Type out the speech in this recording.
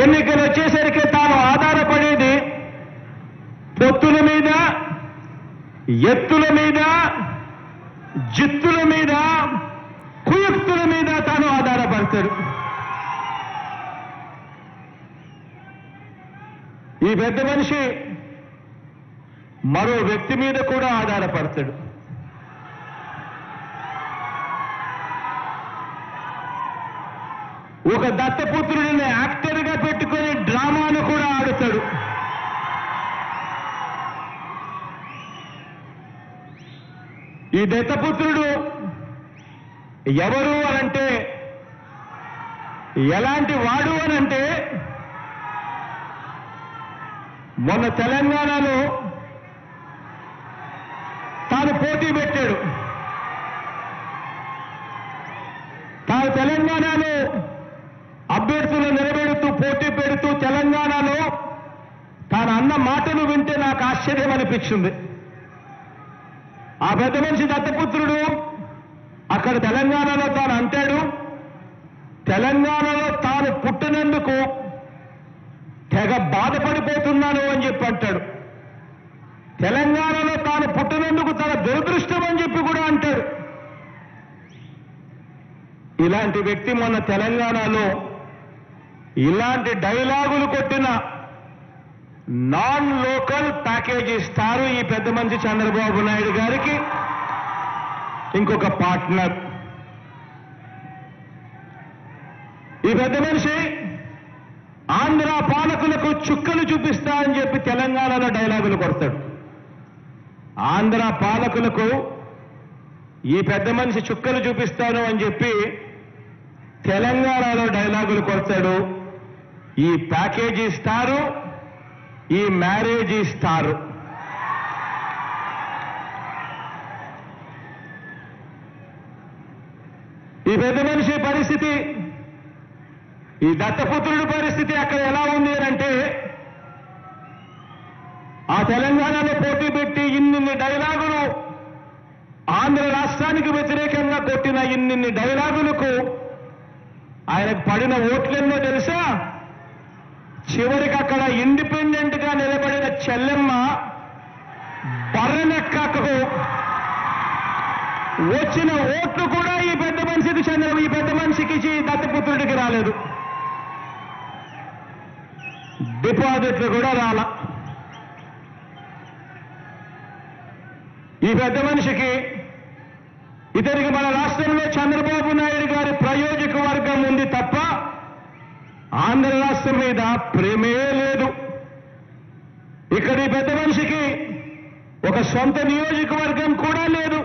ఎన్నికలు వచ్చేసరికి తాను ఆధారపడేది పొత్తుల మీద, ఎత్తుల మీద, జిత్తుల మీద, కుయుక్తుల మీద తాను ఆధారపడతాడు. ఈ పెద్ద మనిషి మరో వ్యక్తి మీద కూడా ఆధారపడతాడు. ఒక దత్తపుత్రుడిని యాక్టర్గా పెట్టుకొని డ్రామాను కూడా ఆడుతాడు. ఈ దత్తపుత్రుడు ఎవరు అనంటే, ఎలాంటి వాడు అనంటే, మొన్న తెలంగాణలో తాను పోటీ పెట్టాడు. తాను తెలంగాణలో అభ్యర్థులు నిలబెడుతూ పోటీ పెడుతూ తెలంగాణలో తాను అన్న మాటలు వింటే నాకు ఆశ్చర్యం అనిపించింది. ఆ పెద్ద మనిషి దత్తపుత్రుడు అక్కడ తెలంగాణలో తాను అంటాడు, తెలంగాణలో తాను పుట్టినందుకు తెగ బాధపడిపోతున్నాను అని చెప్పి అంటాడు. తెలంగాణలో తాను పుట్టినందుకు తన దురదృష్టం అని చెప్పి కూడా అంటాడు. ఇలాంటి వ్యక్తి మొన్న తెలంగాణలో ఇలాంటి డైలాగులు కొట్టిన నాన్ లోకల్ ప్యాకేజ్ ఇస్తారు ఈ పెద్ద మనిషి చంద్రబాబు నాయుడు గారికి ఇంకొక పార్ట్నర్. ఈ పెద్ద మనిషి ఆంధ్ర పాలకులకు చుక్కలు చూపిస్తా అని చెప్పి తెలంగాణలో డైలాగులు కొడతాడు. ఆంధ్ర పాలకులకు ఈ పెద్ద మనిషి చుక్కలు చూపిస్తాను అని చెప్పి తెలంగాణలో డైలాగులు కొడతాడు. ఈ ప్యాకేజీ ఇస్తారు, ఈ మ్యారేజ్ ఇస్తారు. ఈ పెద్ద మనిషి పరిస్థితి, ఈ దత్తపుత్రుడి పరిస్థితి అక్కడ ఎలా ఉంది అంటే, ఆ తెలంగాణలో పోటీ పెట్టి ఇన్ని డైలాగులు ఆంధ్ర రాష్ట్రానికి వ్యతిరేకంగా కొట్టిన ఇన్ని డైలాగులకు ఆయనకు పడిన ఓట్లెన్నో తెలుసా? చివరికి అక్కడ ఇండిపెండెంట్ గా నిలబడిన చెల్లెమ్మ బర్రెనెక్కకు వచ్చిన ఓట్లు కూడా ఈ పెద్ద మనిషికి దత్తపుత్రుడికి రాలేదు. డిపాజిట్లు కూడా రాలా. ఈ పెద్ద మనిషికి ఇతనికి మన రాష్ట్రంలో చంద్రబాబు నాయుడు గారి ప్రయోజకవర్గం ఉంది తప్ప ఆంధ్ర రాష్ట్రం మీద ప్రేమే లేదు. ఇక్కడ ఈ పెద్ద మనిషికి ఒక సొంత నియోజకవర్గం కూడా లేదు.